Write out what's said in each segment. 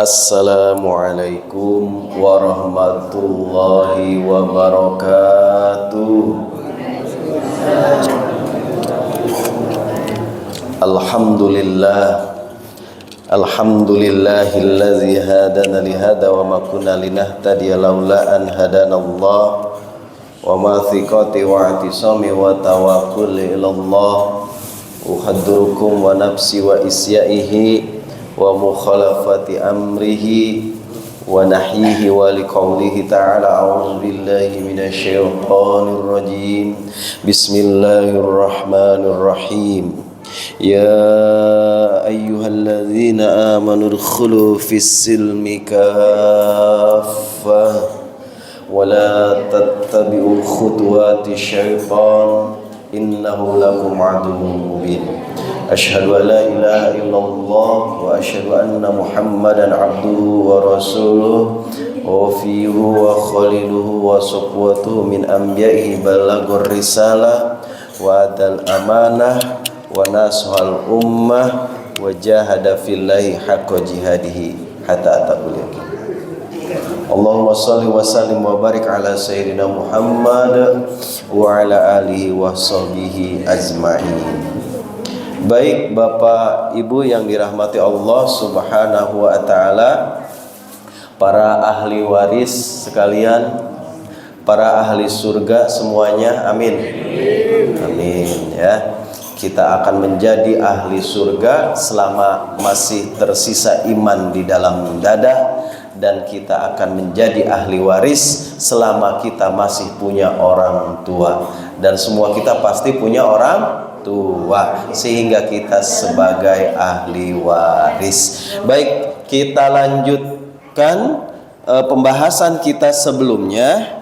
Assalamualaikum warahmatullahi wabarakatuh. Alhamdulillahillazi hadana lihada wa ma kunna linahtadiya laula an hadanallah wa ma thiqati wa i'tisami wa tawakkuli ilallah. Uhaddurukum wa nafsi wa isyaihi wa mukhalafati amrihi wa nahyihi wa liqaulihi ta'ala a'udzu billahi minasyaitonir rajim. Bismillahirrahmanirrahim. Ya ayyuhalladzina amanu udkhulu fis-silmi kaffah wa la tattabi'u khutuwati syaitan innahu lakum aduwwun mubin. Asyhadu an la ilaha illallah wa asyhadu anna Muhammadan abduhu wa rasuluh wa fiyuhu wa khaliluhu wa safwatuhu min anbiya'ihi balaghur risalah wa adal amanah wa nashal ummah wa jahada fillahi haqqa jihadihi hatta atabul yaqin. Allahumma salli wa sallim wa barik ala sayyidina Muhammad wa ala alihi wa sahbihi ajma'in. Baik Bapak Ibu yang dirahmati Allah Subhanahu wa taala, para ahli waris sekalian, para ahli surga semuanya, amin. Amin ya. Kita akan menjadi ahli surga selama masih tersisa iman di dalam dada, dan kita akan menjadi ahli waris selama kita masih punya orang tua, dan semua kita pasti punya orang tua sehingga kita sebagai ahli waris. Baik, kita lanjutkan pembahasan kita sebelumnya.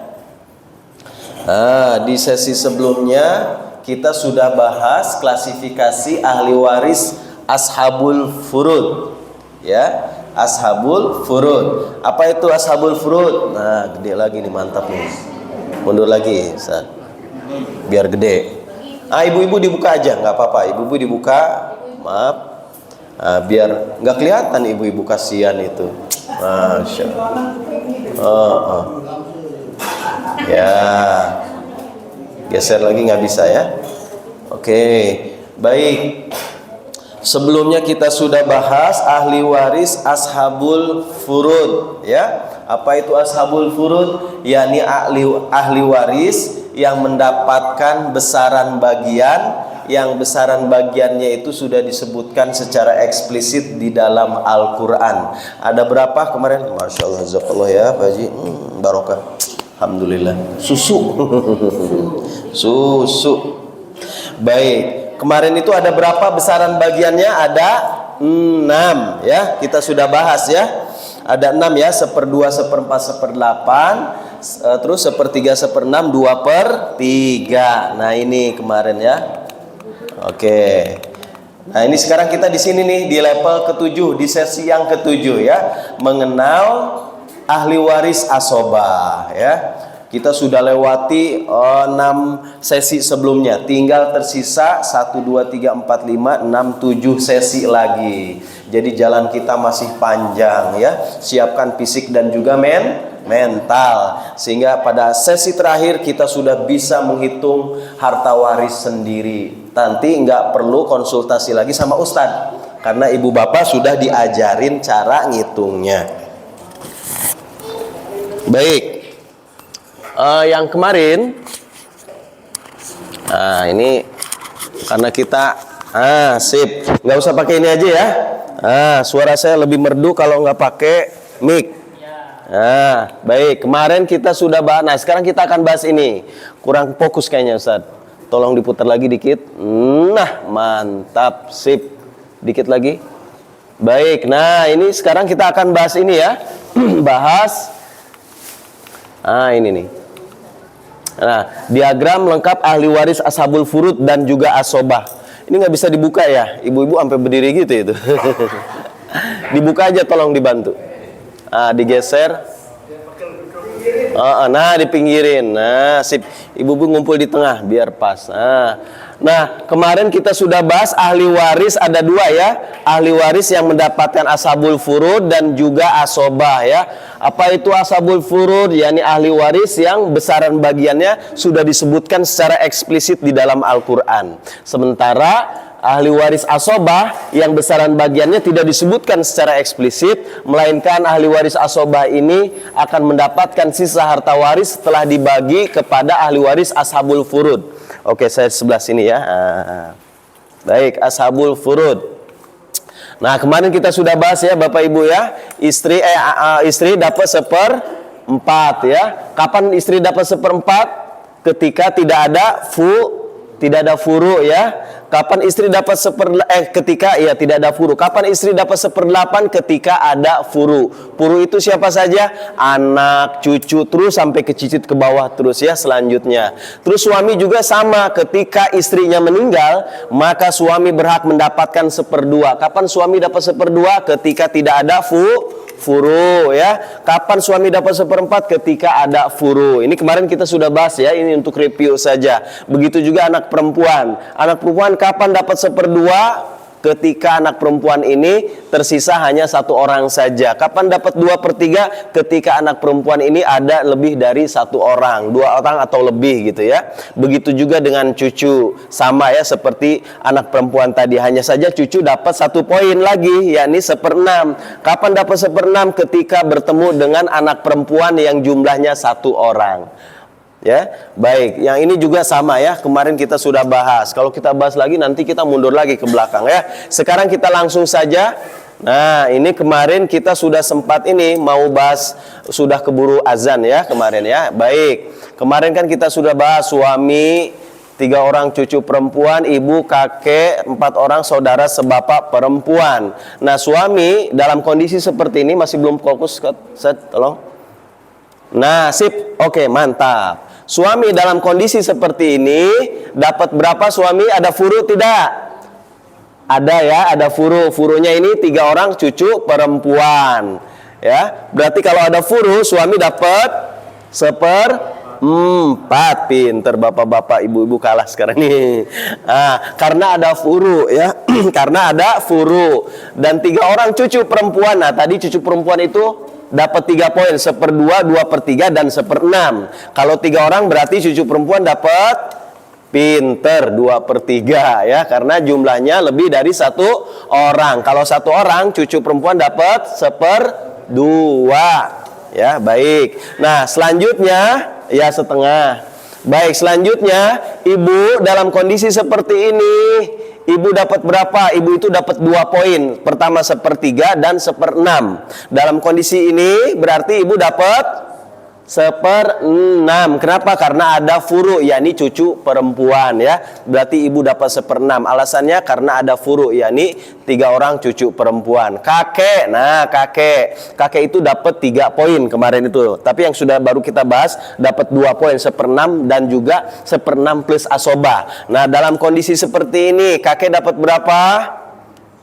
Di sesi sebelumnya kita sudah bahas klasifikasi ahli waris ashabul furud, ya, ashabul furud. Apa itu ashabul furud? Nah, gede lagi nih, mantap nih. Mundur lagi, Ustaz. Biar gede. Ibu-ibu dibuka aja, nggak apa-apa. Ibu-ibu dibuka, maaf. Biar nggak kelihatan ibu-ibu, kasihan itu. Masya Allah. Ya, geser lagi nggak bisa ya. Oke, baik. Sebelumnya kita sudah bahas ahli waris ashabul furud, ya. Apa itu ashabul furud? Yakni ahli waris yang mendapatkan besaran bagian, yang besaran bagiannya itu sudah disebutkan secara eksplisit di dalam Al-Quran. Ada berapa kemarin? Masya Allah, jazakallah ya Pak Haji, barokah. Alhamdulillah. Susu. Baik, kemarin itu ada berapa besaran bagiannya? Ada 6 ya, kita sudah bahas ya. Ada 6 ya, 1/2, 1/4, 1/8, terus 1/3, 1/6, 2/3. Nah ini kemarin ya. Oke. Nah ini sekarang kita di sini nih, di level ke-7, di sesi yang ke-7 ya, mengenal ahli waris asobah ya. Kita sudah lewati 6 sesi sebelumnya, tinggal tersisa 1, 2, 3, 4, 5, 6, 7 sesi lagi. Jadi jalan kita masih panjang ya. Siapkan fisik dan juga mental, sehingga pada sesi terakhir kita sudah bisa menghitung harta waris sendiri. Nanti nggak perlu konsultasi lagi sama ustadz, karena ibu bapak sudah diajarin cara ngitungnya. Baik. Yang kemarin, ini karena kita sip, nggak usah pakai ini aja ya. Suara saya lebih merdu kalau nggak pakai mic. Baik, kemarin kita sudah bahas. Nah sekarang kita akan bahas ini. Kurang fokus kayaknya Ustaz. Tolong diputar lagi dikit. Nah mantap, sip. Dikit lagi. Baik, nah ini sekarang kita akan bahas ini ya. Bahas ini nih. Nah, diagram lengkap ahli waris ashabul furud dan juga asobah. Ini nggak bisa dibuka ya, ibu-ibu sampai berdiri gitu itu. Dibuka aja, tolong dibantu. Digeser. Nah, dipinggirin. Nah, sip. Ibu-ibu ngumpul di tengah biar pas. Nah, kemarin kita sudah bahas ahli waris ada dua ya. Ahli waris yang mendapatkan ashabul furud dan juga asobah ya. Apa itu ashabul furud? Yakni ahli waris yang besaran bagiannya sudah disebutkan secara eksplisit di dalam Al-Quran. Sementara ahli waris asobah yang besaran bagiannya tidak disebutkan secara eksplisit, melainkan ahli waris asobah ini akan mendapatkan sisa harta waris setelah dibagi kepada ahli waris ashabul furud. Oke, saya sebelah sini ya. Baik, ashabul furud. Nah, kemarin kita sudah bahas ya Bapak Ibu ya, istri dapat 1/4 ya. Kapan istri dapat 1/4? Ketika tidak ada furu ya. Kapan istri dapat ketika ya tidak ada furu. Kapan istri dapat 1/8? Ketika ada furu. Furu itu siapa saja? Anak, cucu, terus sampai ke cicit ke bawah terus ya selanjutnya. Terus suami juga sama, ketika istrinya meninggal, maka suami berhak mendapatkan 1/2. Kapan suami dapat 1/2? Ketika tidak ada furu ya. Kapan suami dapat 1/4? Ketika ada furu. Ini kemarin kita sudah bahas ya, ini untuk review saja. Begitu juga anak perempuan. Anak perempuan kapan dapat 1/2? Ketika anak perempuan ini tersisa hanya 1 orang saja. Kapan dapat 2/3? Ketika anak perempuan ini ada lebih dari 1 orang, 2 orang atau lebih gitu ya. Begitu juga dengan cucu, sama ya seperti anak perempuan tadi. Hanya saja cucu dapat 1 poin lagi, yakni 1/6. Kapan dapat 1/6? Ketika bertemu dengan anak perempuan yang jumlahnya 1 orang. Ya, baik. Yang ini juga sama ya. Kemarin kita sudah bahas. Kalau kita bahas lagi nanti kita mundur lagi ke belakang ya. Sekarang kita langsung saja. Nah, ini kemarin kita sudah sempat ini mau bahas, sudah keburu azan ya kemarin ya. Baik. Kemarin kan kita sudah bahas suami, 3 orang cucu perempuan, ibu, kakek, 4 orang saudara sebapak perempuan. Nah, suami dalam kondisi seperti ini masih belum fokus, set, tolong. Nah, sip. Oke, mantap. Suami dalam kondisi seperti ini dapat berapa suami? Ada furu tidak? Ada ya, ada furu. Furunya ini 3 orang cucu perempuan. Ya, berarti kalau ada furu suami dapat 1/4. Pinter bapak-bapak, ibu-ibu kalah sekarang nih. Karena ada furu ya. Karena ada furu. Dan 3 orang cucu perempuan. Nah, tadi cucu perempuan itu dapat 3 poin, 1/2, 2/3 dan 1/6. Kalau 3 orang berarti cucu perempuan dapat pinter 2/3 ya, karena jumlahnya lebih dari 1 orang. Kalau 1 orang cucu perempuan dapat 1/2 ya. Baik. Nah, selanjutnya ya setengah. Baik, selanjutnya ibu dalam kondisi seperti ini, ibu dapat berapa? Ibu itu dapat 2 poin. Pertama 1/3 dan 1/6. Dalam kondisi ini berarti ibu dapat 1/6. Kenapa? Karena ada furu, yakni cucu perempuan ya. Berarti ibu dapat 1/6. Alasannya karena ada furu, yakni 3 orang cucu perempuan. Kakek, nah kakek itu dapat 3 poin kemarin itu. Tapi yang sudah baru kita bahas dapat 2 poin, 1/6 dan juga 1/6 plus asobah. Nah, dalam kondisi seperti ini kakek dapat berapa?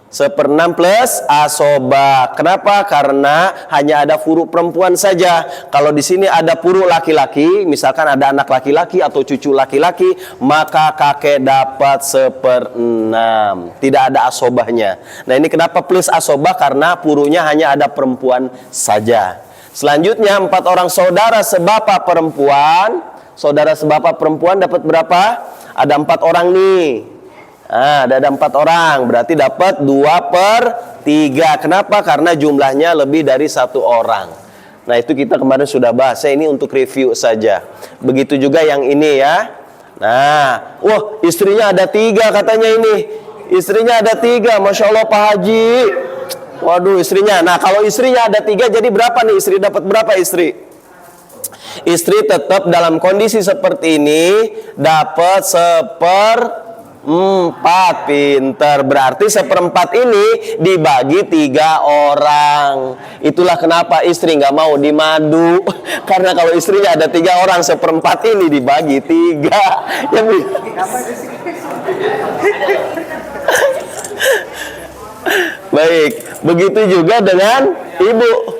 1/6 plus asobah. Kenapa? Karena hanya ada furu perempuan saja. Kalau di sini ada furu laki-laki, misalkan ada anak laki-laki atau cucu laki-laki, maka kakek dapat 1/6. Tidak ada asobahnya. Nah, ini kenapa plus asobah? Karena furunya hanya ada perempuan saja. Selanjutnya 4 orang saudara sebapak perempuan. Saudara sebapak perempuan dapat berapa? Ada 4 orang nih. Ada 4 orang, berarti dapat 2/3. Kenapa? Karena jumlahnya lebih dari 1 orang. Nah, itu kita kemarin sudah bahas. Ini untuk review saja. Begitu juga yang ini ya. Nah, istrinya ada 3 katanya ini. Istrinya ada 3, Masya Allah Pak Haji. Waduh, istrinya. Nah, kalau istrinya ada 3, jadi berapa nih istri? Dapat berapa istri? Istri tetap dalam kondisi seperti ini dapat 1/4. Pinter. Berarti 1/4 ini dibagi 3 orang. Itulah kenapa istri nggak mau dimadu. Karena kalau istrinya ada 3 orang, 1/4 ini dibagi 3. Baik, begitu juga dengan ibu.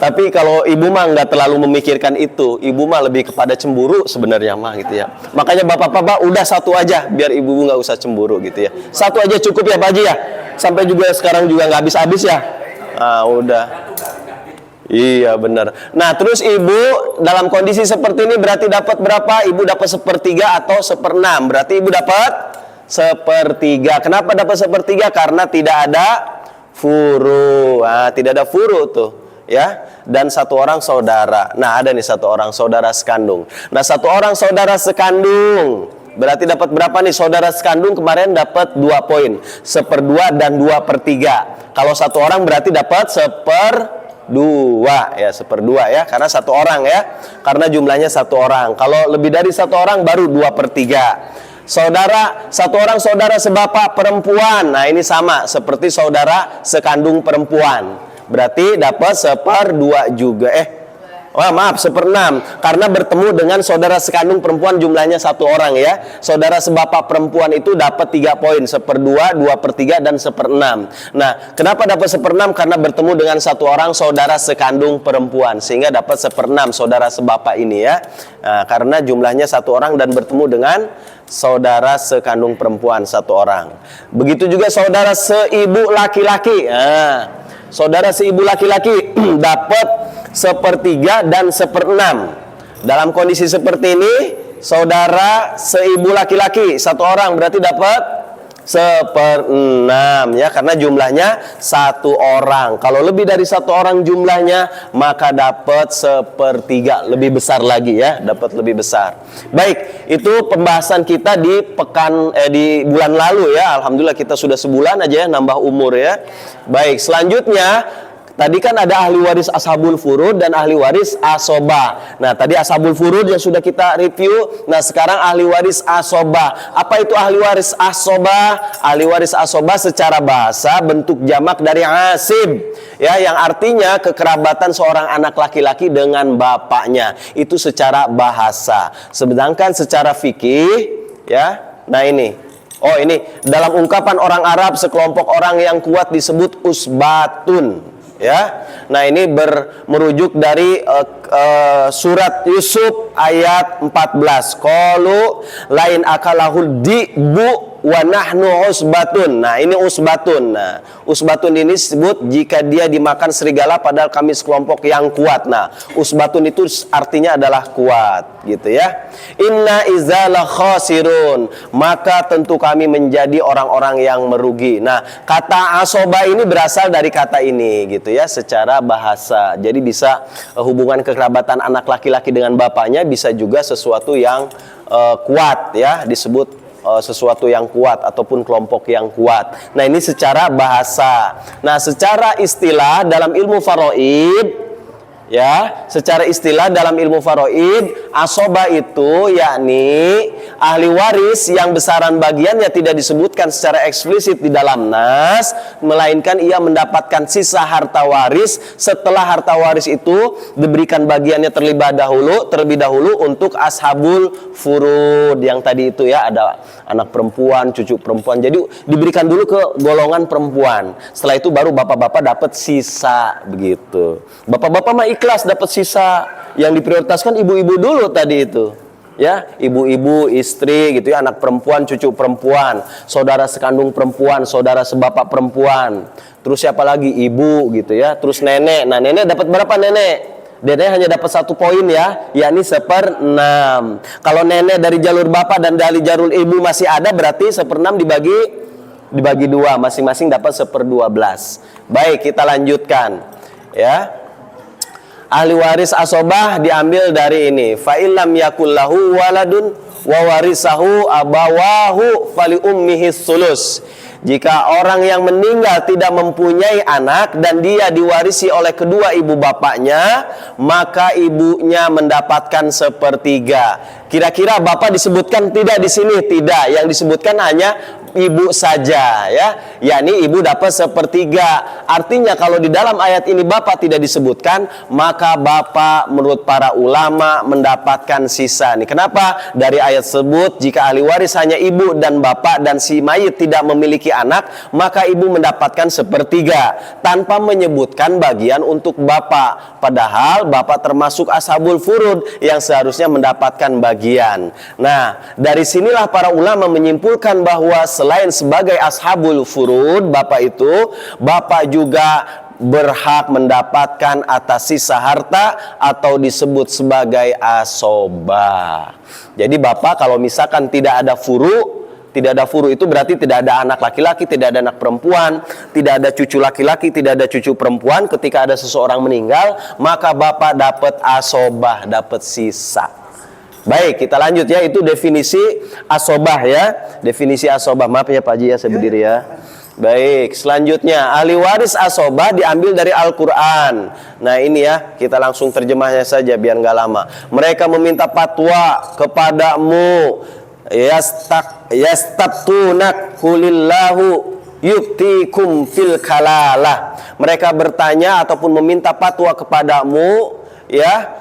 Tapi kalau ibu mah nggak terlalu memikirkan itu. Ibu mah lebih kepada cemburu sebenarnya mah gitu ya. Makanya bapak-bapak udah satu aja biar ibu nggak usah cemburu gitu ya. Satu aja cukup ya Pak Haji ya. Sampai juga sekarang juga nggak habis-habis ya. Ah udah. Iya benar. Nah terus ibu dalam kondisi seperti ini berarti dapat berapa? Ibu dapat 1/3 atau 1/6. Berarti ibu dapat 1/3. Kenapa dapat 1/3? Karena tidak ada furu. Nah, tidak ada furu tuh. Ya, dan satu orang saudara. Nah, ada nih satu orang saudara sekandung. Nah, satu orang saudara sekandung berarti dapat berapa nih? Saudara sekandung kemarin dapat 2 poin, 1/2 dan 2/3. Kalau satu orang berarti dapat 1/2 ya, 1/2 ya, karena satu orang ya, karena jumlahnya satu orang. Kalau lebih dari satu orang baru 2/3. Saudara, satu orang saudara sebapak perempuan. Nah, ini sama seperti saudara sekandung perempuan. Berarti dapat 1/2 juga. Maaf 1/6. Karena bertemu dengan saudara sekandung perempuan jumlahnya satu orang ya. Saudara sebapak perempuan itu dapat 3 poin. 1/2, 2/3 dan 1/6. Nah, kenapa dapat 1/6? Karena bertemu dengan satu orang saudara sekandung perempuan. Sehingga dapat 1/6 saudara sebapak ini ya. Nah, karena jumlahnya satu orang dan bertemu dengan saudara sekandung perempuan satu orang. Begitu juga saudara seibu laki-laki. Nah, saudara seibu laki-laki dapat 1/3 dan 1/6. Dalam kondisi seperti ini, saudara seibu laki-laki satu orang berarti dapat 1/6 ya, karena jumlahnya satu orang. Kalau lebih dari satu orang jumlahnya, maka dapat 1/3, lebih besar lagi ya, dapat lebih besar. Baik, itu pembahasan kita di di bulan lalu ya. Alhamdulillah kita sudah sebulan aja ya, nambah umur ya. Baik, selanjutnya tadi kan ada ahli waris ashabul furud dan ahli waris asobah. Nah, tadi ashabul furud yang sudah kita review. Nah, sekarang ahli waris asobah. Apa itu ahli waris asobah? Ahli waris asobah secara bahasa bentuk jamak dari asib. Ya, yang artinya kekerabatan seorang anak laki-laki dengan bapaknya. Itu secara bahasa. Sedangkan secara fikih, ya. Nah, ini. Oh, ini dalam ungkapan orang Arab, sekelompok orang yang kuat disebut usbatun. Ya, nah ini merujuk dari surat Yusuf ayat 14. Qalu lain akalahul dibu wa nahnu usbatun. Nah, ini usbatun. Nah, usbatun ini disebut jika dia dimakan serigala padahal kami sekelompok yang kuat. Nah, usbatun itu artinya adalah kuat, gitu ya. Inna izala khasirun, maka tentu kami menjadi orang-orang yang merugi. Nah, kata asoba ini berasal dari kata ini, gitu ya, secara bahasa. Jadi bisa hubungan kekerabatan anak laki-laki dengan bapaknya bisa juga sesuatu yang kuat ya, disebut sesuatu yang kuat ataupun kelompok yang kuat. Nah, ini secara bahasa. Nah, secara istilah dalam ilmu faraid ya, secara istilah dalam ilmu faraid, asoba itu yakni ahli waris yang besaran bagiannya tidak disebutkan secara eksplisit di dalam nas, melainkan ia mendapatkan sisa harta waris setelah harta waris itu diberikan bagiannya terlebih dahulu untuk ashabul furud yang tadi itu ya, ada anak perempuan, cucu perempuan. Jadi diberikan dulu ke golongan perempuan. Setelah itu baru bapak-bapak dapat sisa begitu. Bapak-bapak mah ikhlas dapat sisa, yang diprioritaskan ibu-ibu dulu tadi itu ya, ibu-ibu, istri gitu ya, anak perempuan, cucu perempuan, saudara sekandung perempuan, saudara sebapak perempuan, terus siapa lagi, ibu gitu ya, terus nenek. Nah, nenek dapat berapa nenek? Nenek hanya dapat 1 poin ya, yakni 1/6. Kalau nenek dari jalur bapak dan dari jalur ibu masih ada, berarti 1/6 dibagi 2, masing-masing dapat 1/12. Baik, kita lanjutkan ya. Ahli waris asobah diambil dari ini. Fa illam yakul lahu waladun wa warisahu abawahu fali ummihi sulus. Jika orang yang meninggal tidak mempunyai anak dan dia diwarisi oleh kedua ibu bapaknya, maka ibunya mendapatkan 1/3. Kira-kira bapak disebutkan tidak di sini? Tidak. Yang disebutkan hanya ibu saja ya, yakni ibu dapat sepertiga. Artinya kalau di dalam ayat ini bapak tidak disebutkan, maka bapak menurut para ulama mendapatkan sisa. Nih kenapa? Dari ayat sebut jika ahli waris hanya ibu dan bapak dan si mayit tidak memiliki anak, maka ibu mendapatkan sepertiga tanpa menyebutkan bagian untuk bapak. Padahal bapak termasuk ashabul furud yang seharusnya mendapatkan bagian. Nah, dari sinilah para ulama menyimpulkan bahwa selain sebagai ashabul furud, bapak juga berhak mendapatkan atas sisa harta atau disebut sebagai asobah. Jadi bapak kalau misalkan tidak ada furu itu berarti tidak ada anak laki-laki, tidak ada anak perempuan, tidak ada cucu laki-laki, tidak ada cucu perempuan. Ketika ada seseorang meninggal, maka bapak dapat asobah, dapat sisa. Baik, kita lanjut ya, itu definisi asobah ya. Definisi asobah, maaf ya Pak Haji ya, saya berdiri ya. Baik, selanjutnya ahli waris asobah diambil dari Al-Quran. Nah ini ya, kita langsung terjemahnya saja biar nggak lama. Mereka meminta fatwa kepadamu, yastabtunak kulillahu yuktikum fil kalalah. Mereka bertanya ataupun meminta fatwa kepadamu ya.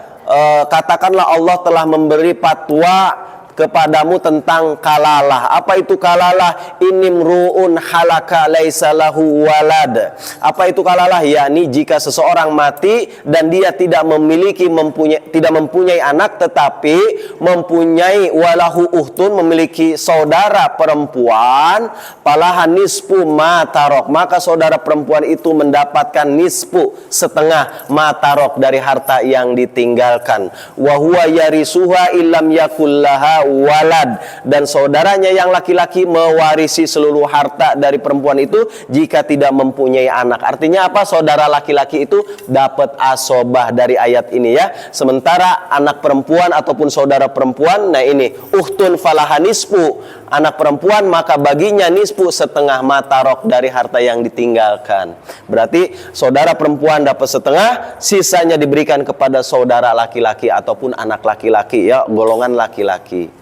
Katakanlah Allah telah memberi fatwa kepadamu tentang kalalah. Apa itu kalalah? Inimru'un halaka laisa lahu walad. Apa itu kalalah? Yakni jika seseorang mati dan dia tidak mempunyai anak, tetapi mempunyai walahu uhtun, memiliki saudara perempuan, falaha nisfu ma tarok, maka saudara perempuan itu mendapatkan nisfu, setengah ma tarok dari harta yang ditinggalkan. Wa huwa yarisuha illam yakullaha walad, dan saudaranya yang laki-laki mewarisi seluruh harta dari perempuan itu jika tidak mempunyai anak. Artinya apa? Saudara laki-laki itu dapat asobah dari ayat ini ya. Sementara anak perempuan ataupun saudara perempuan, nah ini uhtun falaha nisfu, anak perempuan maka baginya nisfu, setengah matarok dari harta yang ditinggalkan. Berarti saudara perempuan dapat setengah, sisanya diberikan kepada saudara laki-laki ataupun anak laki-laki ya, golongan laki-laki.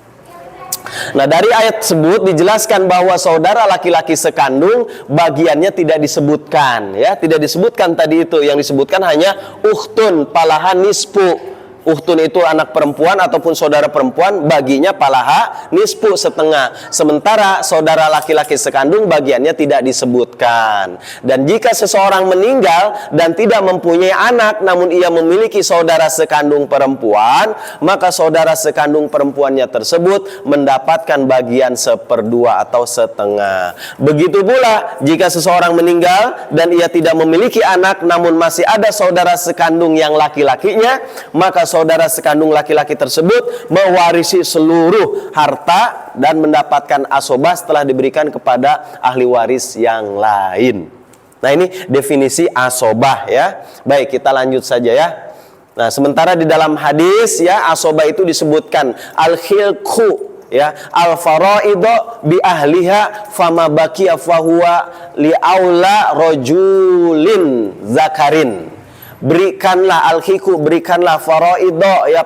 Nah dari ayat tersebut dijelaskan bahwa saudara laki-laki sekandung bagiannya tidak disebutkan ya, tidak disebutkan tadi itu, yang disebutkan hanya uhtun palahan nisfu. Uhtun itu anak perempuan ataupun saudara perempuan, baginya palaha nisfu, setengah. Sementara saudara laki-laki sekandung bagiannya tidak disebutkan. Dan jika seseorang meninggal dan tidak mempunyai anak namun ia memiliki saudara sekandung perempuan, maka saudara sekandung perempuannya tersebut mendapatkan bagian 1/2 atau setengah. Begitu pula jika seseorang meninggal dan ia tidak memiliki anak namun masih ada saudara sekandung yang laki-lakinya, maka saudara sekandung laki-laki tersebut mewarisi seluruh harta dan mendapatkan asobah setelah diberikan kepada ahli waris yang lain. Nah ini definisi asobah ya. Baik, kita lanjut saja ya. Nah sementara di dalam hadis ya, asobah itu disebutkan al-khilqu ya, al-faraidu bi ahliha fama baqiya fahuwa li aula rajulin zakarin. Berikanlah al-hiku, berikanlah faraido ya,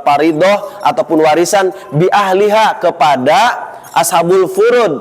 paridoh ataupun warisan bi ahliha kepada ashabul furud,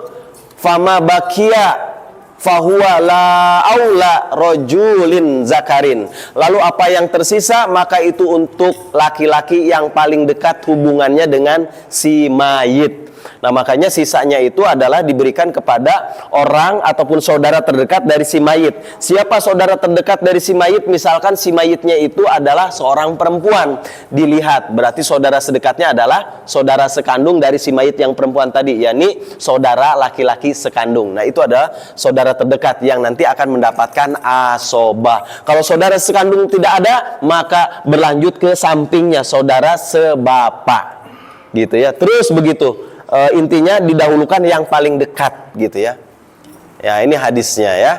fama bakia fahuwa la aula rajulin zakarin. Lalu apa yang tersisa maka itu untuk laki-laki yang paling dekat hubungannya dengan si mayit. Nah makanya sisanya itu adalah diberikan kepada orang ataupun saudara terdekat dari si mayit. Siapa saudara terdekat dari si mayit? Misalkan si mayitnya itu adalah seorang perempuan, dilihat berarti saudara sedekatnya adalah saudara sekandung dari si mayit yang perempuan tadi, yakni saudara laki-laki sekandung. Nah itu adalah saudara terdekat yang nanti akan mendapatkan asobah. Kalau saudara sekandung tidak ada, maka berlanjut ke sampingnya saudara sebapak gitu ya. Terus begitu. Intinya didahulukan yang paling dekat gitu ya. Ya ini hadisnya ya,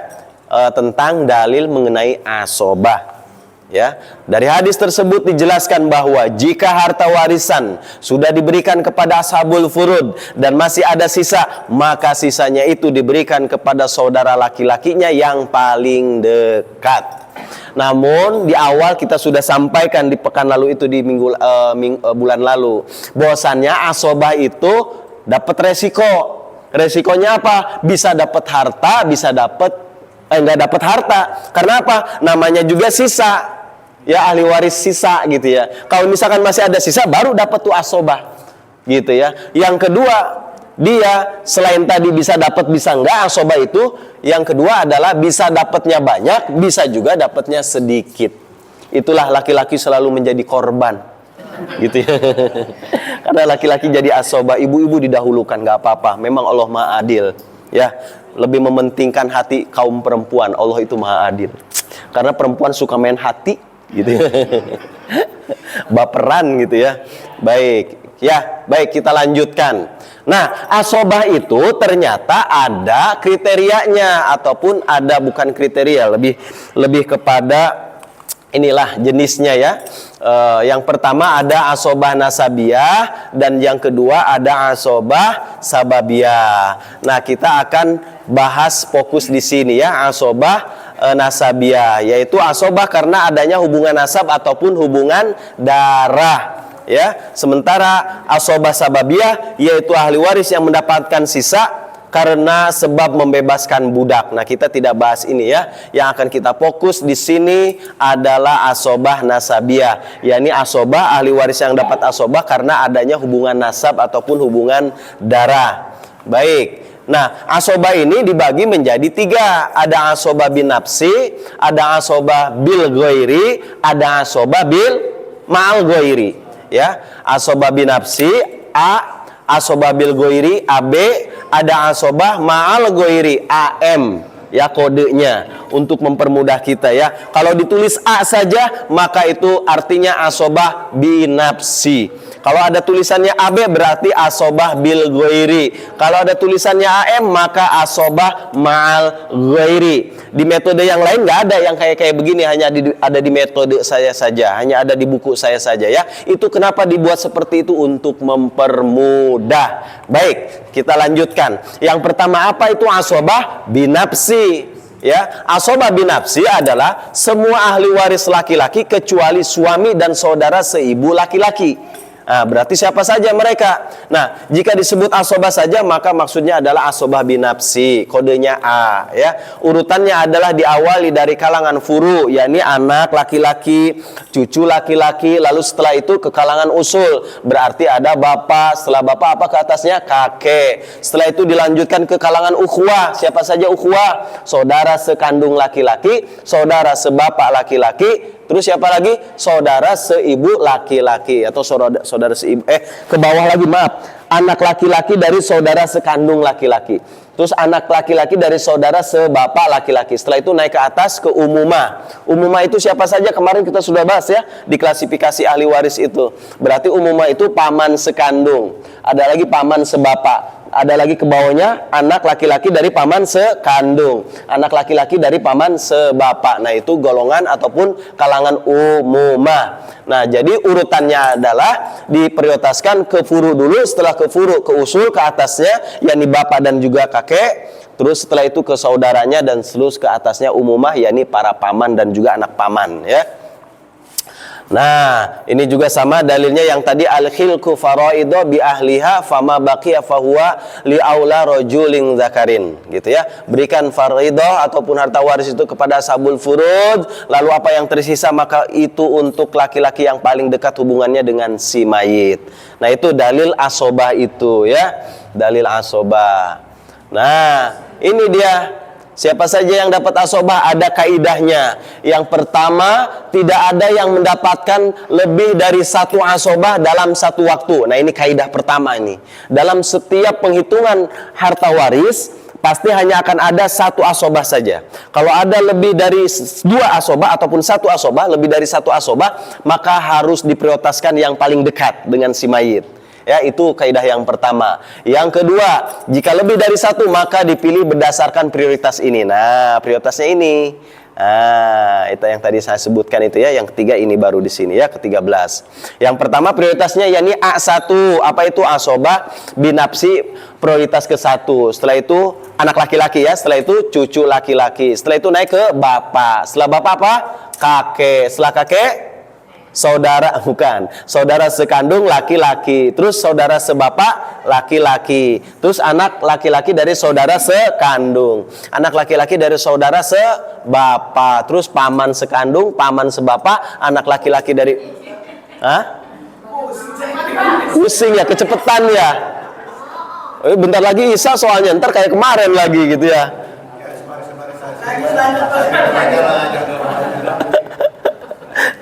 tentang dalil mengenai asobah ya. Dari hadis tersebut dijelaskan bahwa jika harta warisan sudah diberikan kepada ashabul furud dan masih ada sisa, maka sisanya itu diberikan kepada saudara laki-lakinya yang paling dekat. Namun di awal kita sudah sampaikan di pekan lalu itu, di bulan lalu, bahwasannya asobah itu dapat resiko Resikonya apa? Bisa dapat harta, bisa dapat nggak dapat harta. Karena apa? Namanya juga sisa. Ya, ahli waris sisa gitu ya. Kalau misalkan masih ada sisa, baru dapat tuh asobah gitu ya. Yang kedua, dia selain tadi bisa dapat bisa enggak asobah itu, yang kedua adalah bisa dapatnya banyak, bisa juga dapatnya sedikit. Itulah laki-laki selalu menjadi korban gitu ya. Karena laki-laki jadi asobah, ibu-ibu didahulukan, nggak apa-apa. Memang Allah Maha Adil ya. Lebih mementingkan hati kaum perempuan. Allah itu Maha Adil. Karena perempuan suka main hati gitu ya. Baperan gitu ya. Baik. Ya, baik, kita lanjutkan. Nah, asobah itu ternyata ada kriterianya, ataupun ada bukan kriteria, lebih kepada inilah jenisnya ya. Yang pertama ada asobah nasabiyah, dan yang kedua ada asobah sababiyah. Nah, kita akan bahas fokus di sini ya, asobah nasabiyah, yaitu asobah karena adanya hubungan nasab ataupun hubungan darah. Ya, sementara asobah sababiyah yaitu ahli waris yang mendapatkan sisa karena sebab membebaskan budak. Nah, kita tidak bahas ini ya. Yang akan kita fokus di sini adalah asobah nasabiyah, yakni asobah ahli waris yang dapat asobah karena adanya hubungan nasab ataupun hubungan darah. Baik. Nah, asobah ini dibagi menjadi 3. Ada asobah bin nafsi, ada asobah bil ghairi, ada asobah bil ma'al ghairi. Ya, asobah bin nafsi A, asobah bil ghairi AB, ada asobah ma'al ghairi AM. Ya, kodenya untuk mempermudah kita ya. Kalau ditulis A saja maka itu artinya asobah bin nafsi. Kalau ada tulisannya AB berarti asobah bil ghairi. Kalau ada tulisannya AM maka asobah ma'al ghairi. Di metode yang lain nggak ada yang kayak begini, hanya ada di metode saya saja, hanya ada di buku saya saja ya. Itu kenapa dibuat seperti itu, untuk mempermudah. Baik, kita lanjutkan. Yang pertama apa itu asobah bin nafsi? Ya, asobah bin nafsi adalah semua ahli waris laki-laki kecuali suami dan saudara seibu laki-laki. Nah, berarti siapa saja mereka? Nah, jika disebut asobah saja maka maksudnya adalah asobah bin nafsi, kodenya A ya. Urutannya adalah diawali dari kalangan furu, yakni anak laki-laki, cucu laki-laki, lalu setelah itu ke kalangan usul, berarti ada bapak, setelah bapak apa ke atasnya? Kakek. Setelah itu dilanjutkan ke kalangan ukhuwah. Siapa saja ukhuwah? Saudara sekandung laki-laki, saudara sebapak laki-laki. Terus siapa lagi? Saudara seibu laki-laki atau saudara seibu ke bawah lagi, maaf. Anak laki-laki dari saudara sekandung laki-laki. Terus anak laki-laki dari saudara sebapak laki-laki. Setelah itu naik ke atas ke umumah. Umumah itu siapa saja? Kemarin kita sudah bahas ya di klasifikasi ahli waris itu. Berarti umumah itu paman sekandung. Ada lagi paman sebapak. Ada lagi ke bawahnya anak laki-laki dari paman sekandung, anak laki-laki dari paman sebapak. Nah, itu golongan ataupun kalangan umumah. Nah, jadi urutannya adalah diprioritaskan ke furu dulu, setelah ke furu ke usul, ke atasnya yakni bapak dan juga kakek. Terus setelah itu ke saudaranya dan seterus ke atasnya umumah yakni para paman dan juga anak paman ya. Nah, ini juga sama dalilnya yang tadi, al-khilqu faraido bi ahliha fama baqiya fahuwa li aula rajulin zakarin gitu ya. Berikan faraido ataupun harta waris itu kepada ashabul furud, lalu apa yang tersisa maka itu untuk laki-laki yang paling dekat hubungannya dengan si mayit. Nah, itu dalil asobah itu ya. Dalil asobah. Nah, ini dia. Siapa saja yang dapat asobah, ada kaidahnya. Yang pertama, tidak ada yang mendapatkan lebih dari 1 asobah dalam 1 waktu. Nah, ini kaidah pertama ini. Dalam setiap penghitungan harta waris, pasti hanya akan ada 1 asobah saja. Kalau ada lebih dari 2 asobah ataupun 1 asobah, lebih dari 1 asobah, maka harus diprioritaskan yang paling dekat dengan si mayit. Ya, itu kaidah yang pertama. Yang kedua, jika lebih dari 1 maka dipilih berdasarkan prioritas ini. Nah, prioritasnya ini. Nah, itu yang tadi saya sebutkan itu ya. Yang ketiga ini baru di sini ya, ke-13. Yang pertama prioritasnya yakni A1. Apa itu? Asobah bin nafsi, prioritas ke-1. Setelah itu anak laki-laki ya. Setelah itu cucu laki-laki. Setelah itu naik ke bapak. Setelah bapak apa? Kakek. Setelah kakek saudara sekandung laki-laki, terus saudara sebapak laki-laki, terus anak laki-laki dari saudara sekandung, anak laki-laki dari saudara sebapak, terus paman sekandung, paman sebapak, anak laki-laki dari pusing ya, kecepetan ya. Bentar lagi Isa soalnya, ntar kayak kemarin lagi gitu ya.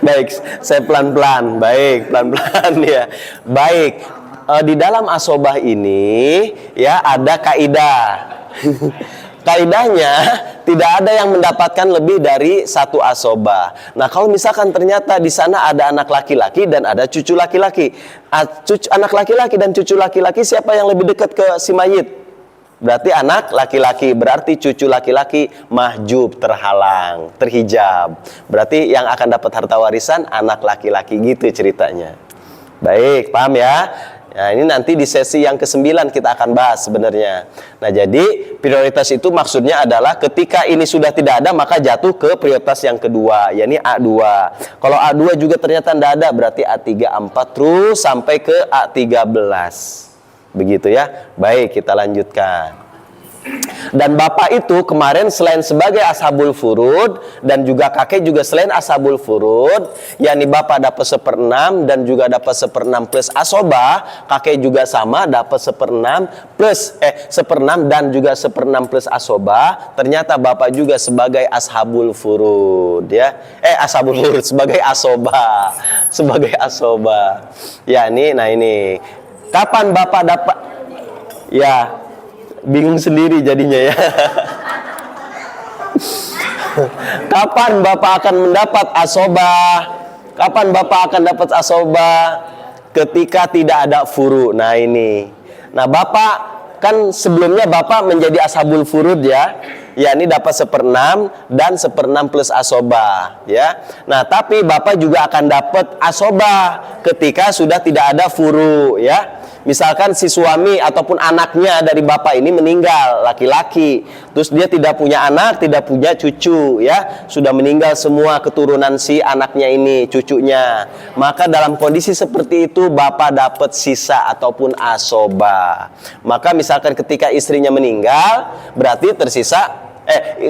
Baik, saya pelan-pelan. Baik, pelan-pelan ya. Baik, di dalam asobah ini ya ada kaidah. Kaidahnya tidak ada yang mendapatkan lebih dari satu asobah. Nah, kalau misalkan ternyata di sana ada anak laki-laki dan ada cucu laki-laki, anak laki-laki dan cucu laki-laki siapa yang lebih dekat ke si mayit? Berarti anak laki-laki, berarti cucu laki-laki mahjub, terhalang, terhijab. Berarti yang akan dapat harta warisan anak laki-laki, gitu ceritanya. Baik, paham ya? Nah, ini nanti di sesi yang ke-9 kita akan bahas sebenarnya. Nah, jadi prioritas itu maksudnya adalah ketika ini sudah tidak ada, maka jatuh ke prioritas yang kedua, yakni A2. Kalau A2 juga ternyata tidak ada, berarti A3, A4 terus sampai ke A13. Begitu ya. Baik, kita lanjutkan. Dan bapak itu kemarin selain sebagai ashabul furud dan juga kakek juga selain ashabul furud, yakni bapak dapat 1/6 dan juga dapat 1/6 plus asobah, kakek juga sama dapat 1/6 plus 1/6 dan juga 1/6 plus asobah. Ternyata bapak juga sebagai ashabul furud ya. Ashabul furud sebagai asobah. Sebagai asobah. Yakni nah ini kapan bapak dapat? Ya, bingung sendiri jadinya ya. Kapan bapak akan mendapat asobah? Kapan bapak akan dapat asobah? Ketika tidak ada furu. Nah ini. Nah bapak kan sebelumnya bapak menjadi ashabul furud ya. Yakni dapat 1/6 dan 1/6 plus asobah ya. Nah tapi bapak juga akan dapat asobah ketika sudah tidak ada furu ya. Misalkan si suami ataupun anaknya dari bapak ini meninggal, laki-laki, terus dia tidak punya anak, tidak punya cucu ya, sudah meninggal semua keturunan si anaknya ini, cucunya. Maka dalam kondisi seperti itu bapak dapat sisa ataupun asobah. Maka misalkan ketika istrinya meninggal, berarti tersisa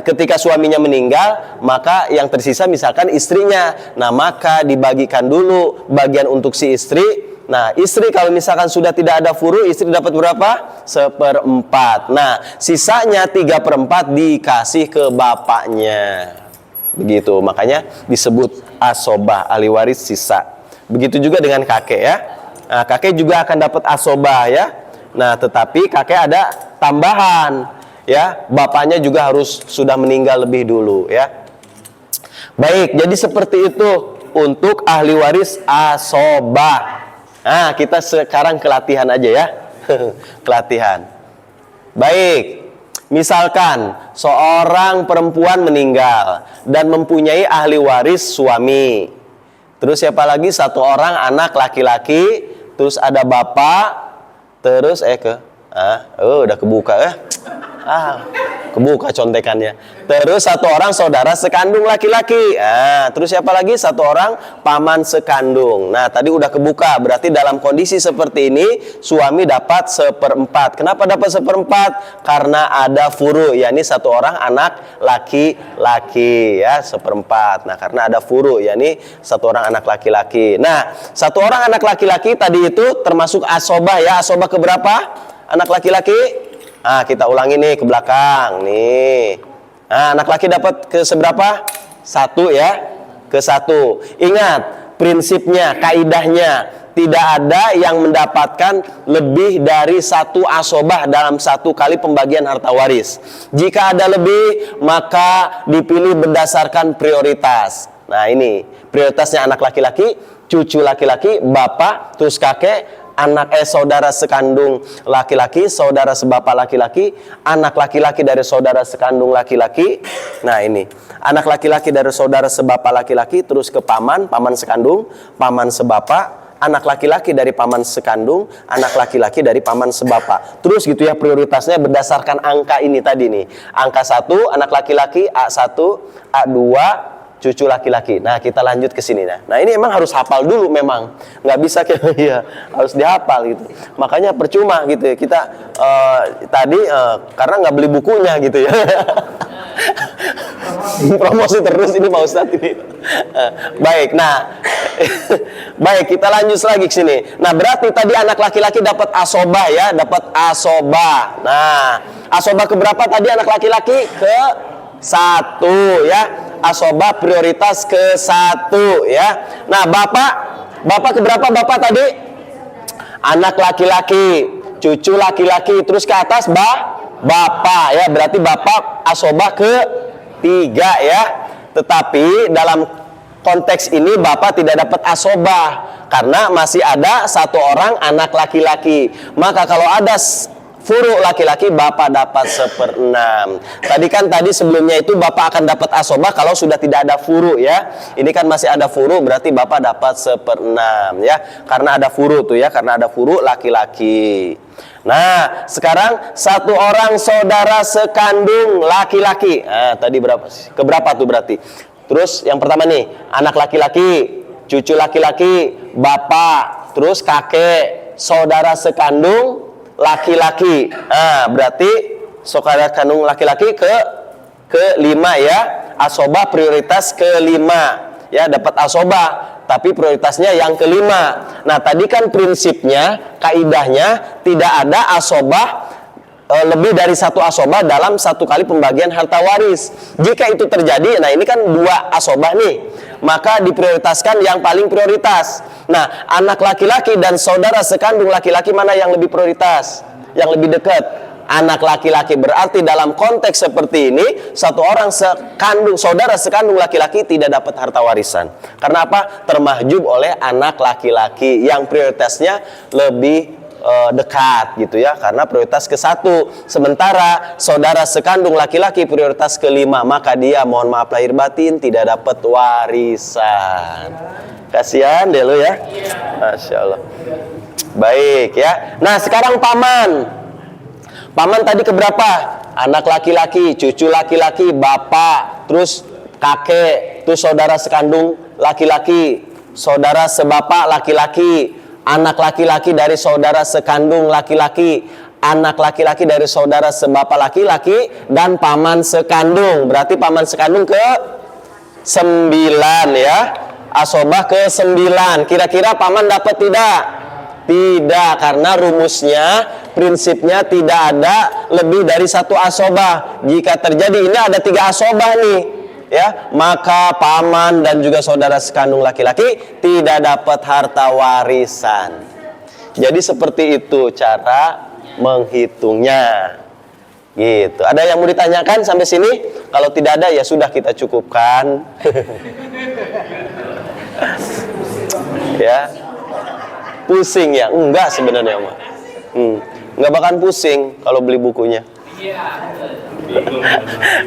ketika suaminya meninggal, maka yang tersisa misalkan istrinya. Nah, maka dibagikan dulu bagian untuk si istri. Nah, istri kalau misalkan sudah tidak ada furu, istri dapat berapa? 1/4. Nah, sisanya 3/4 dikasih ke bapaknya. Begitu, makanya disebut asobah, ahli waris sisa. Begitu juga dengan kakek ya. Nah, kakek juga akan dapat asobah ya. Nah, tetapi kakek ada tambahan ya. Bapaknya juga harus sudah meninggal lebih dulu ya. Baik, jadi seperti itu untuk ahli waris asobah. Nah, kita sekarang ke latihan aja ya. Kelatihan. Baik. Misalkan seorang perempuan meninggal dan mempunyai ahli waris suami. Terus siapa lagi? Satu orang anak laki-laki, terus ada bapak, terus udah kebuka ya. Kebuka contekannya. Terus satu orang saudara sekandung laki-laki. Terus siapa lagi? Satu orang paman sekandung. Nah, tadi udah kebuka. Berarti dalam kondisi seperti ini suami dapat 1/4. Kenapa dapat 1/4? Karena ada furu, yakni satu orang anak laki-laki ya, 1/4. Nah, karena ada furu, yakni satu orang anak laki-laki. Nah, satu orang anak laki-laki tadi itu termasuk asobah ya. Asobah keberapa? Anak laki-laki? Kita ulangi nih ke belakang nih. Anak laki dapat ke seberapa? 1 ya. Ke 1. Ingat prinsipnya, kaidahnya, tidak ada yang mendapatkan lebih dari 1 asobah dalam 1 kali pembagian harta waris. Jika ada lebih, maka dipilih berdasarkan prioritas. Nah, ini prioritasnya anak laki-laki, cucu laki-laki, bapak, terus kakek, anak saudara sekandung laki-laki, saudara sebapak laki-laki, anak laki-laki dari saudara sekandung laki-laki. Nah, ini anak laki-laki dari saudara sebapak laki-laki, terus ke paman, paman sekandung, paman sebapak, anak laki-laki dari paman sekandung, anak laki-laki dari paman sebapak. Terus gitu ya prioritasnya berdasarkan angka ini tadi nih. Angka 1 anak laki-laki, A1, A2, cucu laki-laki. Nah, kita lanjut ke sini. Nah, ini emang harus hafal dulu memang. Nggak bisa kayak ya, harus dihafal gitu. Makanya percuma gitu ya. Kita tadi karena nggak beli bukunya gitu ya. Promosi terus ini Pak Ustadz ini. Baik, nah. Baik, kita lanjut lagi ke sini. Nah, berarti tadi anak laki-laki dapat asobah ya, dapat asobah. Nah, asobah keberapa tadi anak laki-laki? Ke 1 ya. Asobah prioritas ke 1 ya. Nah, bapak keberapa bapak tadi? Anak laki-laki, cucu laki-laki, terus ke atas bapak ya. Berarti bapak asobah ke 3 ya. Tetapi dalam konteks ini bapak tidak dapat asobah karena masih ada 1 orang anak laki-laki. Maka kalau ada furu laki-laki, bapak dapat 1/6. Tadi sebelumnya itu bapak akan dapat asobah kalau sudah tidak ada furu ya. Ini kan masih ada furu, berarti bapak dapat 1/6 ya. Karena ada furu tuh ya, karena ada furu laki-laki. Nah, sekarang 1 orang saudara sekandung laki-laki. Nah, tadi berapa sih? Keberapa tuh berarti? Terus yang pertama nih, anak laki-laki, cucu laki-laki, bapak, terus kakek, saudara sekandung laki-laki. Nah, berarti saudara kandung laki-laki ke 5 ya. Asobah prioritas ke 5 ya, dapat asobah tapi prioritasnya yang ke-5. Nah, tadi kan prinsipnya, kaidahnya tidak ada asobah lebih dari 1 asobah dalam 1 kali pembagian harta waris. Jika itu terjadi, nah ini kan 2 asobah nih, maka diprioritaskan yang paling prioritas. Nah, anak laki-laki dan saudara sekandung laki-laki mana yang lebih prioritas? Yang lebih dekat? Anak laki-laki. Berarti dalam konteks seperti ini 1 orang saudara sekandung laki-laki tidak dapat harta warisan. Karena apa? Termahjub oleh anak laki-laki yang prioritasnya lebih dekat gitu ya, karena prioritas ke 1. Sementara saudara sekandung laki-laki prioritas ke-5, maka dia mohon maaf lahir batin tidak dapat warisan. Kasihan deh lo ya. Masya Allah. Baik ya. Nah, sekarang paman tadi keberapa? Anak laki-laki, cucu laki-laki, bapak, terus kakek, terus saudara sekandung laki-laki, saudara sebapak laki-laki, anak laki-laki dari saudara sekandung laki-laki, anak laki-laki dari saudara sebapak laki-laki, dan paman sekandung. Berarti paman sekandung ke 9 ya. Asobah ke 9. Kira-kira paman dapat tidak? Tidak, karena rumusnya, prinsipnya tidak ada lebih dari 1 asobah. Jika terjadi ini ada 3 asobah nih ya, maka paman dan juga saudara sekandung laki-laki tidak dapat harta warisan. Jadi seperti itu cara menghitungnya. Gitu. Ada yang mau ditanyakan sampai sini? Kalau tidak ada ya sudah, kita cukupkan. Ya. Pusing ya? Enggak sebenarnya, Mas. Enggak bakalan pusing kalau beli bukunya.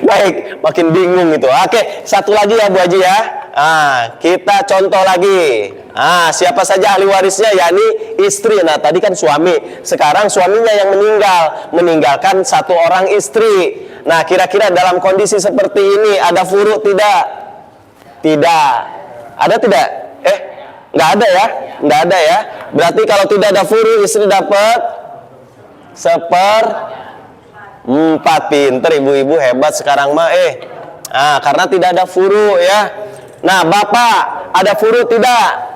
Baik, makin bingung gitu. Oke, 1 lagi ya Bu Haji ya. Kita contoh lagi. Siapa saja ahli warisnya, yakni istri. Nah, tadi kan suami. Sekarang suaminya yang meninggalkan 1 orang istri. Nah, kira-kira dalam kondisi seperti ini ada furu tidak? Tidak. Ada tidak? Nggak ada ya? Nggak ada ya. Berarti kalau tidak ada furu, istri dapat 1/4. Pinter ibu-ibu, hebat sekarang mah. Karena tidak ada furu ya. Nah, bapak ada furu tidak?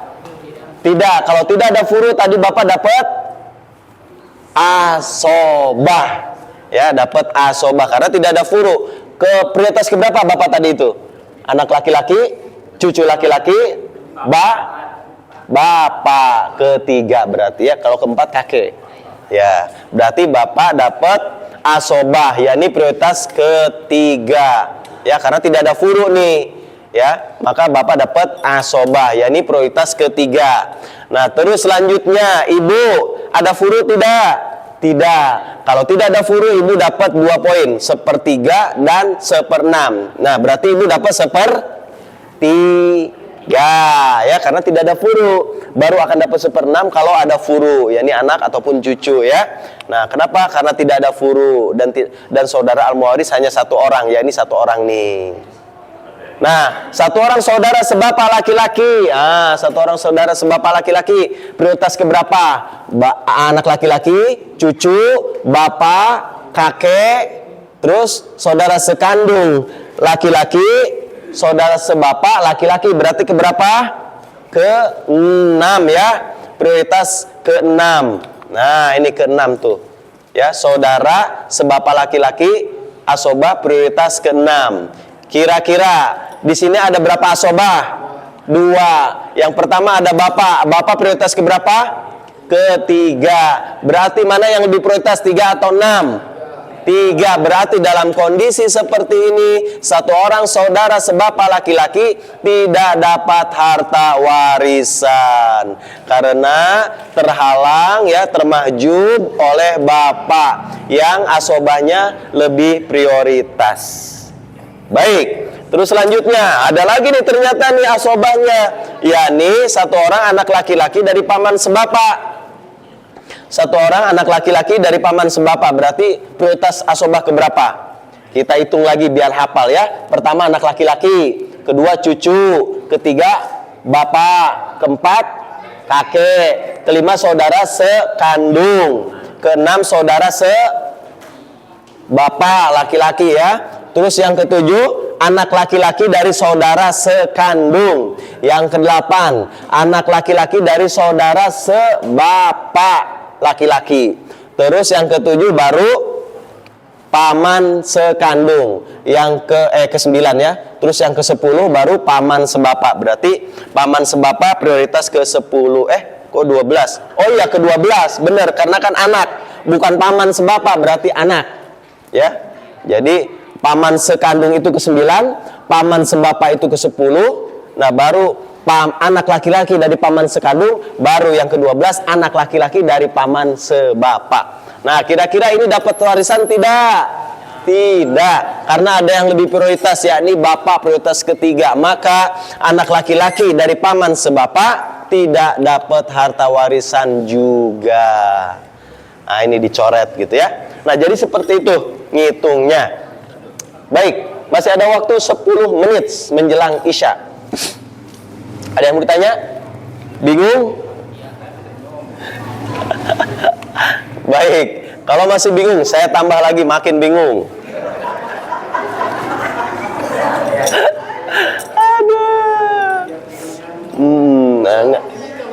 Tidak. Kalau tidak ada furu, tadi bapak dapat asobah ya, dapat asobah karena tidak ada furu. Ke prioritas keberapa bapak tadi itu? Anak laki-laki, cucu laki-laki, bapak ke-3 berarti ya. Kalau ke-4 kakek ya, berarti bapak dapat asobah, yakni prioritas ke-3 ya, karena tidak ada furu nih ya, maka bapak dapat asobah, yakni prioritas ke-3. Nah, terus selanjutnya ibu ada furu tidak? Tidak. Kalau tidak ada furu, ibu dapat 2 poin, 1/3 dan 1/6. Nah, berarti ibu dapat 1/3 ya, karena tidak ada furu. Baru akan dapat 1/6 kalau ada furu, yakni anak ataupun cucu ya. Nah, kenapa? Karena tidak ada furu dan saudara al-muwaris hanya 1 orang, yakni 1 orang nih. Nah, satu orang saudara sebapak laki-laki. Satu orang saudara sebapak laki-laki. Prioritas keberapa? Anak laki-laki, cucu, bapak, kakek, terus saudara sekandung laki-laki, saudara sebapak laki-laki. Berarti keberapa? Ke-6 ya. Prioritas ke-6. Nah, ini ke-6 tuh. Ya, saudara sebapak laki-laki, asobah prioritas ke-6. Kira-kira di sini ada berapa asobah? 2. Yang pertama ada bapak. Bapak prioritas keberapa? Ketiga. Berarti mana yang lebih prioritas, 3 atau 6? 3. Berarti dalam kondisi seperti ini, satu orang saudara sebapak laki-laki tidak dapat harta warisan karena terhalang ya, termahjub oleh bapak yang asobahnya lebih prioritas. Baik, terus selanjutnya ada lagi nih ternyata nih asobahnya, yakni satu orang anak laki-laki dari paman sebapak. Satu orang anak laki-laki dari paman sebapak, berarti prioritas asobah keberapa? Kita hitung lagi biar hafal ya. Pertama anak laki-laki, kedua cucu, ketiga bapak, keempat kakek, kelima saudara sekandung, keenam saudara sebapak laki-laki ya. Terus yang ketujuh, anak laki-laki dari saudara sekandung. Yang kedelapan, anak laki-laki dari saudara sebapak laki-laki. Terus yang ketujuh baru paman sekandung. Yang ke-9 ya. Terus yang ke-10 baru paman sebapak. Berarti paman sebapak prioritas ke-10. Kok 12? Oh iya ke-12. Benar, karena kan anak, bukan paman sebapak, berarti anak. Ya. Jadi paman sekandung itu ke-9, paman sebapak itu ke-10. Nah, baru anak laki-laki dari paman sekandung, baru yang ke-12 anak laki-laki dari paman sebapak. Nah, kira-kira ini dapat warisan tidak? Tidak, karena ada yang lebih prioritas, yakni bapak prioritas ketiga. Maka anak laki-laki dari paman sebapak tidak dapat harta warisan juga. Nah, ini dicoret gitu ya. Nah, jadi seperti itu ngitungnya. Baik, masih ada waktu 10 menit menjelang Isya. Ada yang mau ditanya? Bingung? Baik, kalau masih bingung, saya tambah lagi makin bingung. Aduh. Enggak.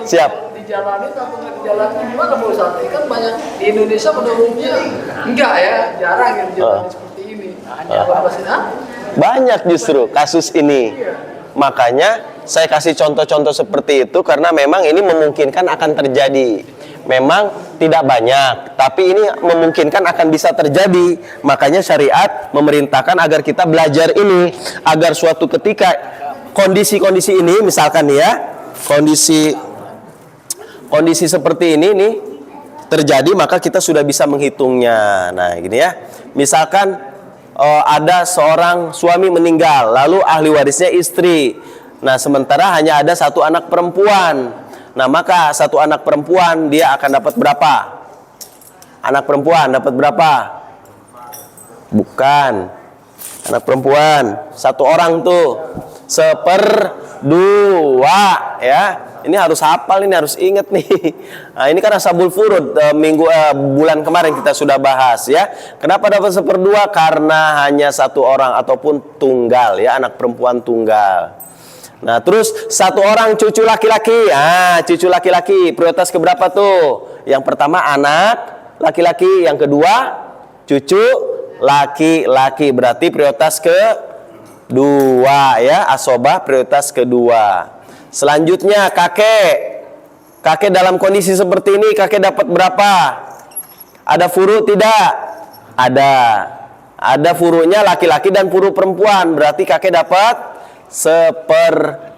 Siap. Dijalani atau nggak dijalani gimana Bu Ustaz? Kan banyak di Indonesia pada umumnya enggak ya, jarang yang dijalani seperti ini. Banyak justru kasus ini. Makanya saya kasih contoh-contoh seperti itu karena memang ini memungkinkan akan terjadi. Memang tidak banyak, tapi ini memungkinkan akan bisa terjadi. Makanya syariat memerintahkan agar kita belajar ini, agar suatu ketika kondisi-kondisi ini, misalkan nih ya, kondisi seperti ini nih terjadi, maka kita sudah bisa menghitungnya. Nah, gini ya. Misalkan ada seorang suami meninggal, lalu ahli warisnya istri. Nah, sementara hanya ada satu anak perempuan. Nah, maka satu anak perempuan dia akan dapat berapa? Anak perempuan dapat berapa? Bukan. Anak perempuan satu orang tuh 1/2 ya. Ini harus hafal, ini harus ingat nih. Nah, ini kan ashabul furud bulan kemarin kita sudah bahas ya. Kenapa dapat 1/2? Karena hanya satu orang ataupun tunggal ya, anak perempuan tunggal. Nah, terus satu orang cucu laki-laki. Cucu laki-laki prioritas keberapa tuh? Yang pertama anak laki-laki, yang kedua cucu laki-laki. Berarti prioritas kedua ya, asobah prioritas kedua. Selanjutnya kakek. Kakek dalam kondisi seperti ini kakek dapat berapa? Ada furu tidak? Ada. Ada furunya laki-laki dan furu perempuan. Berarti kakek dapat 1/6.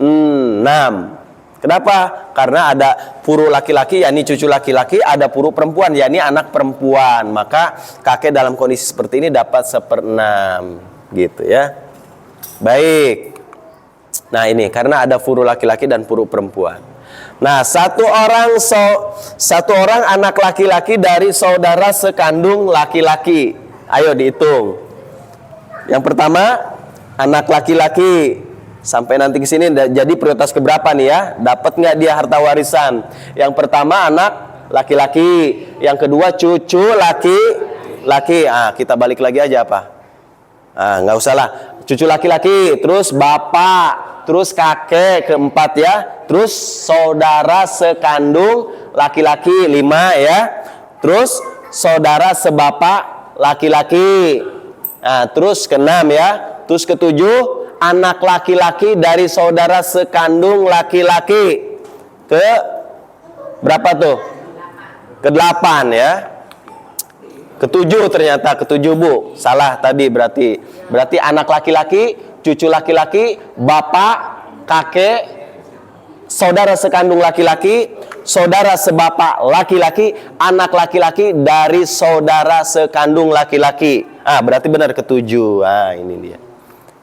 Kenapa? Karena ada furu laki-laki, yakni cucu laki-laki, ada furu perempuan, yakni anak perempuan. Maka kakek dalam kondisi seperti ini dapat 1/6, gitu ya. Baik. Nah, ini karena ada furu laki-laki dan furu perempuan. Nah, satu orang anak laki-laki dari saudara sekandung laki-laki. Ayo dihitung. Yang pertama, anak laki-laki Sampai nanti ke sini jadi prioritas keberapa nih ya? Dapat nggak dia harta warisan? Yang pertama anak laki-laki, yang kedua cucu laki-laki. Kita balik lagi aja apa? Nggak usah lah. Cucu laki-laki, terus bapak, terus kakek keempat ya, terus saudara sekandung laki-laki 5 ya, terus saudara sebapak laki-laki. Terus ke-6 ya, terus ke-7 anak laki-laki dari saudara sekandung laki-laki. Ke berapa tuh? Ke-8 ya. Ke-7 ternyata, ke-7 Bu. Salah tadi berarti anak laki-laki, cucu laki-laki, bapak, kakek, saudara sekandung laki-laki, saudara sebapak laki-laki, anak laki-laki dari saudara sekandung laki-laki. Berarti benar ke-7. Ini dia.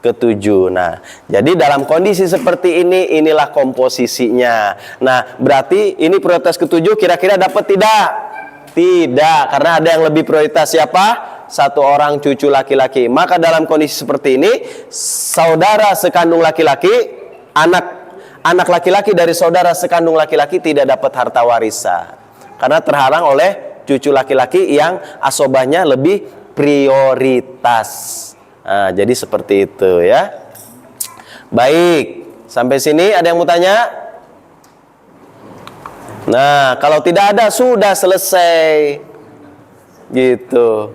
Ke-7. Nah, jadi dalam kondisi seperti ini, inilah komposisinya. Nah, berarti ini prioritas ke-7 kira-kira dapat tidak? Tidak, karena ada yang lebih prioritas siapa? 1 orang cucu laki-laki. Maka dalam kondisi seperti ini, saudara sekandung laki-laki, anak laki-laki dari saudara sekandung laki-laki tidak dapat harta warisan. Karena terhalang oleh cucu laki-laki yang asobahnya lebih prioritas. Jadi seperti itu ya. Baik, sampai sini ada yang mau tanya? Nah, kalau tidak ada sudah selesai. Gitu.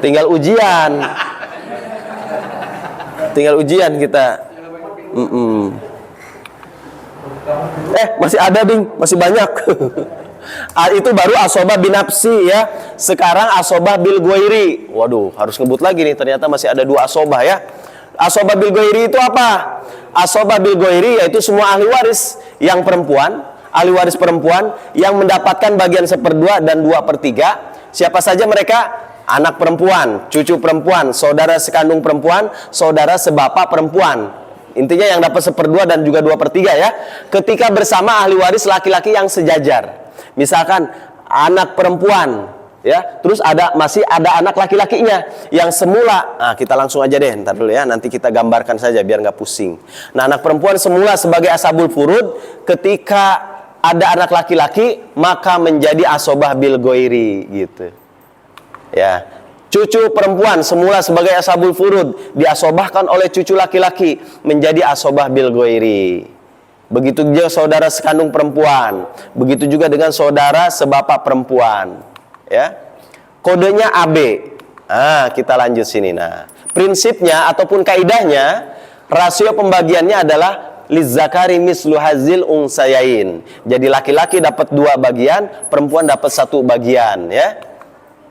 Tinggal ujian. Tinggal ujian kita. Masih ada Ding, masih banyak. Itu baru asobah binafsi ya. Sekarang asobah bil ghairi. Waduh, harus ngebut lagi nih, ternyata masih ada 2 asobah ya. Asobah bil ghairi itu apa? Asobah bil ghairi yaitu semua ahli waris yang perempuan, ahli waris perempuan yang mendapatkan bagian 1/2 dan 2/3. Siapa saja mereka? Anak perempuan, cucu perempuan, saudara sekandung perempuan, saudara sebapak perempuan. Intinya yang dapat 1/2 dan juga 2/3 ya. Ketika bersama ahli waris laki-laki yang sejajar. Misalkan anak perempuan ya, terus masih ada anak laki-lakinya yang semula, kita langsung aja deh, ntar dulu ya, nanti kita gambarkan saja biar nggak pusing. Nah, anak perempuan semula sebagai ashabul furud, ketika ada anak laki-laki maka menjadi asobah bil ghairi gitu. Ya, cucu perempuan semula sebagai ashabul furud diasobahkan oleh cucu laki-laki menjadi asobah bil ghairi. Begitu juga saudara sekandung perempuan, begitu juga dengan saudara sebapak perempuan. Ya, kodenya AB. Kita lanjut sini. Nah, prinsipnya ataupun kaidahnya, rasio pembagiannya adalah lizzakari mislu hazil unsayain. Jadi laki-laki dapat 2 bagian, perempuan dapat 1 bagian ya.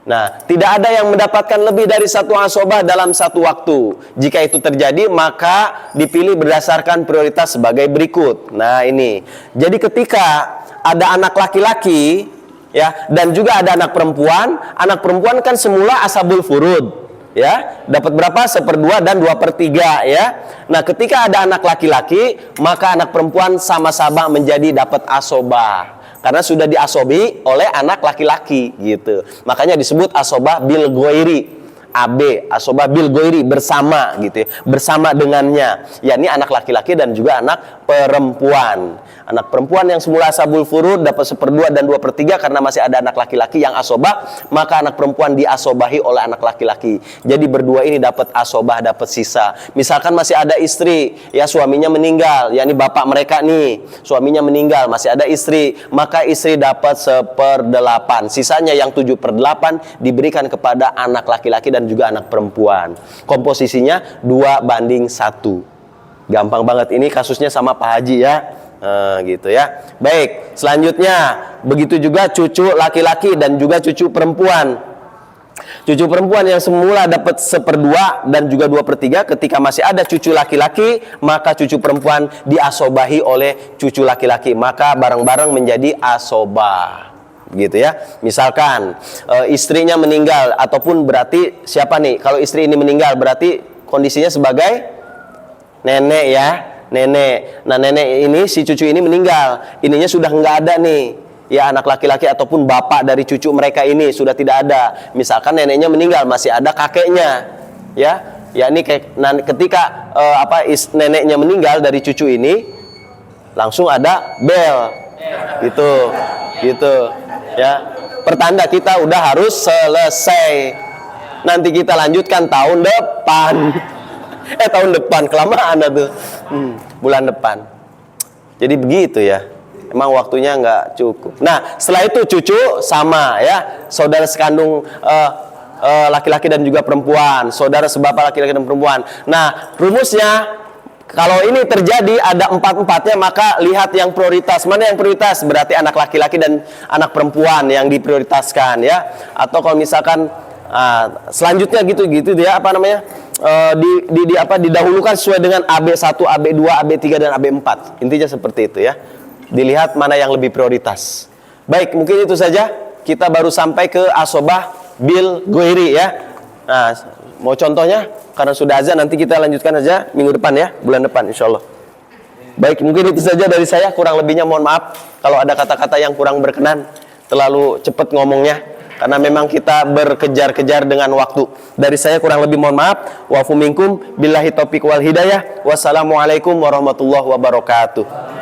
Nah, tidak ada yang mendapatkan lebih dari 1 asobah dalam 1 waktu. Jika itu terjadi, maka dipilih berdasarkan prioritas sebagai berikut. Nah, ini. Jadi ketika ada anak laki-laki ya, dan juga ada anak perempuan kan semula ashabul furud ya, dapat berapa? 1/2 dan 2/3 ya. Nah, ketika ada anak laki-laki, maka anak perempuan sama-sama menjadi dapat asobah karena sudah diasobi oleh anak laki-laki gitu. Makanya disebut asobah bil ghairi. AB, asobah bil ghairi, bersama gitu ya, bersama dengannya, yakni anak laki-laki dan juga anak perempuan. Anak perempuan yang semula ashabul furud dapat 1/2 dan 2/3 karena masih ada anak laki-laki yang asobah, maka anak perempuan diasobahi oleh anak laki-laki. Jadi berdua ini dapat asobah, dapat sisa. Misalkan masih ada istri, ya suaminya meninggal, yakni bapak mereka nih, suaminya meninggal, masih ada istri, maka istri dapat 1/8. Sisanya yang 7/8 diberikan kepada anak laki-laki dan juga anak perempuan. Komposisinya 2:1. Gampang banget, ini kasusnya sama Pak Haji ya. Gitu ya. Baik, selanjutnya begitu juga cucu laki-laki dan juga cucu perempuan. Cucu perempuan yang semula dapat 1/2 dan juga 2/3, ketika masih ada cucu laki-laki, maka cucu perempuan diasobahi oleh cucu laki-laki, maka bareng-bareng menjadi asobah. Gitu ya. Misalkan istrinya meninggal, ataupun berarti siapa nih? Kalau istri ini meninggal berarti kondisinya sebagai nenek ya. Nenek. Nah, nenek ini, si cucu ini meninggal, ininya sudah nggak ada nih ya, anak laki-laki ataupun bapak dari cucu mereka ini sudah tidak ada. Misalkan neneknya meninggal, masih ada kakeknya ya. yakni ketika neneknya meninggal dari cucu ini, langsung ada bel, gitu, ya. Pertanda kita udah harus selesai. Nanti kita lanjutkan tahun depan. Tahun depan kelamaan tuh, bulan depan. Jadi begitu ya. Emang waktunya nggak cukup. Nah, setelah itu cucu sama ya, saudara sekandung laki-laki dan juga perempuan, saudara sebapa laki-laki dan perempuan. Nah, rumusnya kalau ini terjadi ada 4-4-nya, maka lihat yang prioritas. Mana yang prioritas? Berarti anak laki-laki dan anak perempuan yang diprioritaskan ya. Atau kalau misalkan selanjutnya gitu ya, apa namanya? Didahulukan sesuai dengan AB1, AB2, AB3 dan AB4. Intinya seperti itu ya. Dilihat mana yang lebih prioritas. Baik, mungkin itu saja. Kita baru sampai ke asobah bil goiri ya. Nah, mau contohnya? Karena sudah azan, nanti kita lanjutkan aja minggu depan ya, bulan depan insya Allah. Baik, mungkin itu saja dari saya. Kurang lebihnya mohon maaf kalau ada kata-kata yang kurang berkenan, terlalu cepat ngomongnya, karena memang kita berkejar-kejar dengan waktu. Dari saya kurang lebih mohon maaf. Wa fu minkum billahi taufiq wal hidayah. Wassalamualaikum warahmatullahi wabarakatuh.